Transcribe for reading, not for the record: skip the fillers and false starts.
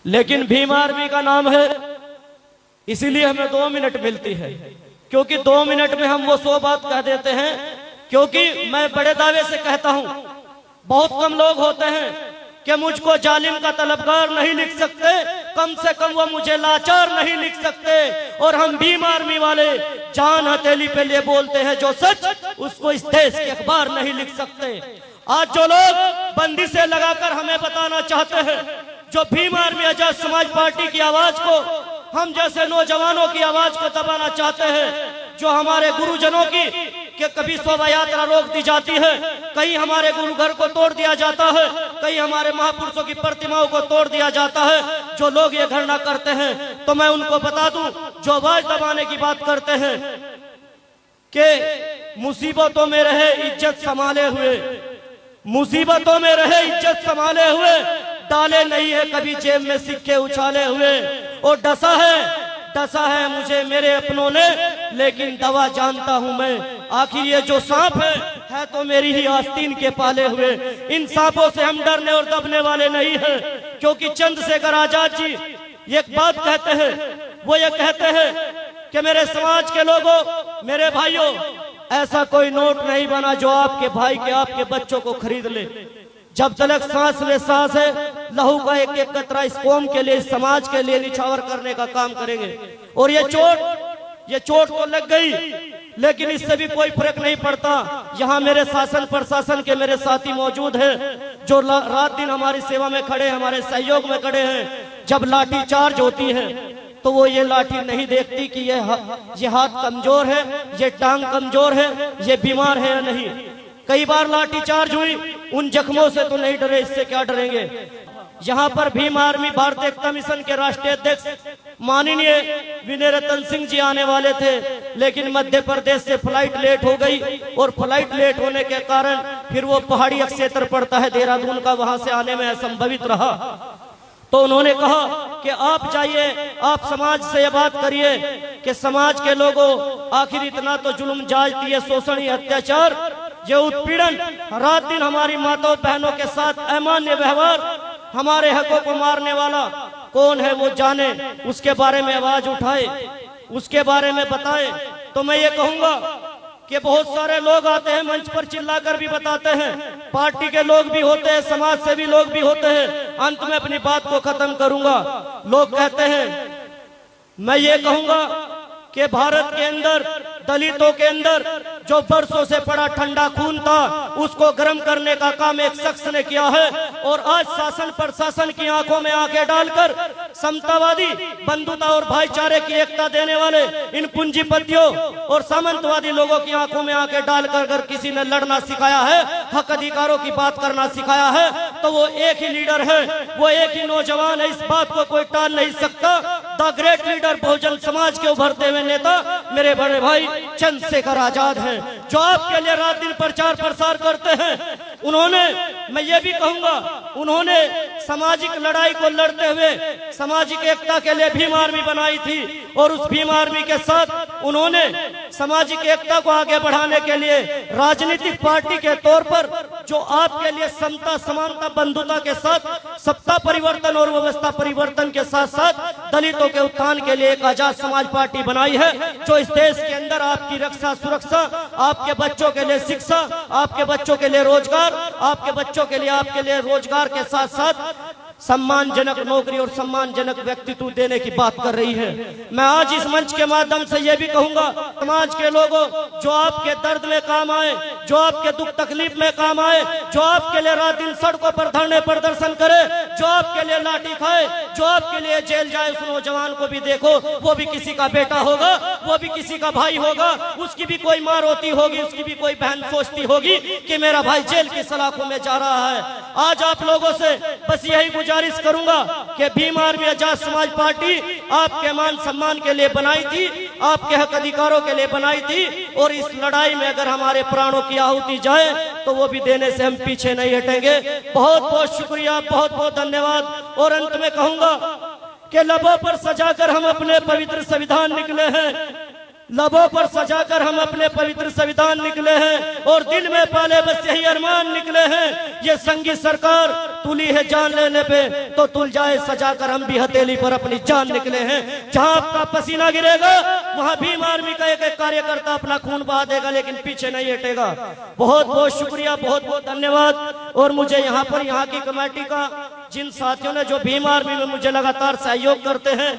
लेकिन भीम आर्मी का नाम है, इसीलिए हमें 2 मिनट मिलती है, क्योंकि 2 मिनट में हम वो 100 बात कह देते हैं। क्योंकि मैं बड़े दावे से कहता हूं, बहुत कम लोग होते हैं कि मुझको जालिम का तलबगार नहीं लिख सकते, कम से कम वो मुझे लाचार नहीं लिख सकते। और हम भीम आर्मी वाले जान हथेली पे ले बोलते हैं, जो सच उसको इस देश के अखबार नहीं लिख सकते। आज जो लोग बंदी से लगाकर हमें बताना चाहते हैं, जो भीम आर्मी आजाद समाज पार्टी की आवाज को, हम जैसे नौजवानों की आवाज को दबाना चाहते हैं, जो हमारे गुरुजनों की कि कभी शोभा यात्रा रोक दी जाती है, कहीं हमारे गुरु घर को तोड़ दिया जाता है, कहीं हमारे महापुरुषों की प्रतिमाओं को तोड़ दिया जाता है, जो लोग ये धरना करते हैं, तो मैं उनको बता दूं, जो आवाज दबाने की बात करते हैं कि मुसीबतों में रहे इज्जत संभाले हुए, मुसीबतों में रहे इज्जत संभाले हुए, डाले नहीं है कभी जेब में सिक्के उछाले हुए। और डसा है मुझे मेरे अपनों ने, लेकिन दवा जानता हूं मैं, आखिर ये जो सांप है तो मेरी ही आस्तीन के पाले हुए। इन सांपों से हम डरने और दबने वाले नहीं हैं, क्योंकि चंद्रशेखर आजाद जी एक बात कहते हैं, वो ये कहते हैं कि मेरे समाज के लोगों, मेरे भाइयों, ऐसा कोई नोट नहीं बना जो आपके भाई के, आपके बच्चों को खरीद ले। जब तक सांस में सांस है, लहू का एक एक कतरा इस कौम के लिए, इस समाज के लिए निछावर करने का काम करेंगे। और ये चोट तो लग गई, लेकिन इससे भी कोई फर्क नहीं पड़ता। यहाँ मेरे शासन प्रशासन के मेरे साथी मौजूद हैं, जो रात दिन हमारी सेवा में खड़े, हमारे सहयोग में खड़े हैं। जब लाठी चार्ज होती है तो वो ये लाठी नहीं देखती कि ये हाथ कमजोर है, ये टांग कमजोर है, ये बीमार है या नहीं। कई बार लाठी चार्ज हुई, उन जख्मों से तो नहीं डरे, इससे क्या डरेंगे। यहाँ पर भीम आर्मी भारतीय एकता मिशन के राष्ट्रीय अध्यक्ष माननीय विनय रतन सिंह जी आने वाले थे, लेकिन मध्य प्रदेश से फ्लाइट लेट हो गई, और फ्लाइट लेट होने के कारण फिर वो पहाड़ी क्षेत्र पड़ता है देहरादून का, वहां से आने में असंभवित रहा। तो उन्होंने कहा कि आप जाइए, आप समाज से ये बात करिए कि समाज के लोगों, आखिर इतना तो जुल्म जायज, शोषण, अत्याचार, ये उत्पीड़न, रात दिन हमारी माताओं बहनों के साथ अमान्य व्यवहार, हमारे हकों को मारने वाला कौन है वो जाने, उसके बारे में आवाज उठाए, उसके बारे में बताए। तो मैं ये कहूंगा कि बहुत सारे लोग आते हैं, मंच पर चिल्लाकर भी बताते हैं, पार्टी के लोग भी होते हैं, समाज से भी लोग भी होते हैं। अंत में अपनी बात को खत्म करूंगा। लोग कहते हैं, मैं ये कहूंगा कि भारत के अंदर, दलितों के अंदर जो बरसों से पड़ा ठंडा खून था, उसको गर्म करने का काम एक शख्स ने किया है। और आज शासन प्रशासन की आंखों में आंखें डालकर समतावादी, बंधुता और भाईचारे की एकता देने वाले इन पूंजीपतियों और सामंतवादी लोगों की आंखों में आंखें डालकर अगर किसी ने लड़ना सिखाया है, हक अधिकारों की बात करना सिखाया है, तो वो एक ही लीडर है, वो एक ही नौजवान है। इस बात को कोई टाल नहीं सकता। The great leader, Bahujan Samaj के उभरते हुए नेता मेरे बड़े भाई चंद्रशेखर आजाद हैं, जो आपके लिए रात दिन प्रचार प्रसार करते हैं। उन्होंने, मैं ये भी कहूंगा, उन्होंने सामाजिक लड़ाई को लड़ते हुए सामाजिक एकता के लिए भीम आर्मी बनाई थी, और उस भीम आर्मी के साथ उन्होंने सामाजिक एकता को आगे बढ़ाने के लिए राजनीतिक पार्टी के तौर पर, जो आपके लिए समता, समानता, बंधुता के साथ सत्ता परिवर्तन और व्यवस्था परिवर्तन के साथ साथ दलितों के उत्थान के लिए एक आजाद समाज पार्टी बनाई है, जो इस देश के अंदर आपकी रक्षा, सुरक्षा, आपके बच्चों के लिए शिक्षा, आपके बच्चों के लिए रोजगार, आपके बच्चों के लिए रोजगार के साथ साथ सम्मानजनक नौकरी और सम्मानजनक व्यक्तित्व देने की बात कर रही है। मैं आज इस मंच के माध्यम से यह भी कहूंगा, समाज के लोगों, जो आपके दर्द में काम आए, जो आपके दुख तकलीफ में काम आए, जो आपके लिए रात दिन सड़कों पर धरने प्रदर्शन करे, जो आपके लिए लाठी खाए, जो आपके लिए जेल जाए, उस नौजवान को भी देखो, वो भी किसी का बेटा होगा, वो भी किसी का भाई होगा, उसकी भी कोई माँ रोती होगी, उसकी भी कोई बहन सोचती होगी कि मेरा भाई जेल की सलाखों में जा रहा है। आज आप लोगों से बस यही गुजारिश करूंगा कि भीम आर्मी आजाद समाज पार्टी आपके मान सम्मान के लिए बनाई थी, आपके हक अधिकारों के लिए बनाई थी, और इस लड़ाई में अगर हमारे प्राणों की आहुति जाए तो वो भी देने से हम पीछे नहीं हटेंगे। बहुत बहुत शुक्रिया, बहुत बहुत धन्यवाद। और अंत में कहूंगा कि लबों पर सजाकर हम अपने पवित्र संविधान निकले हैं, लबों पर सजाकर हम अपने पवित्र संविधान निकले हैं और दिल में पाले बस यही अरमान निकले हैं। ये संगी सरकार तुली है जान लेने पे तो तुल जाए सजाकर, हम भी हथेली पर अपनी जान निकले हैं। जहां आपका पसीना गिरेगा वहां भीम आर्मी का एक एक कार्यकर्ता अपना खून बहा देगा, लेकिन पीछे नहीं हटेगा। बहुत बहुत शुक्रिया, बहुत बहुत धन्यवाद। और मुझे यहाँ पर यहाँ की कमेटी का जिन साथियों ने जो भीम आर्मी में मुझे लगातार सहयोग करते हैं,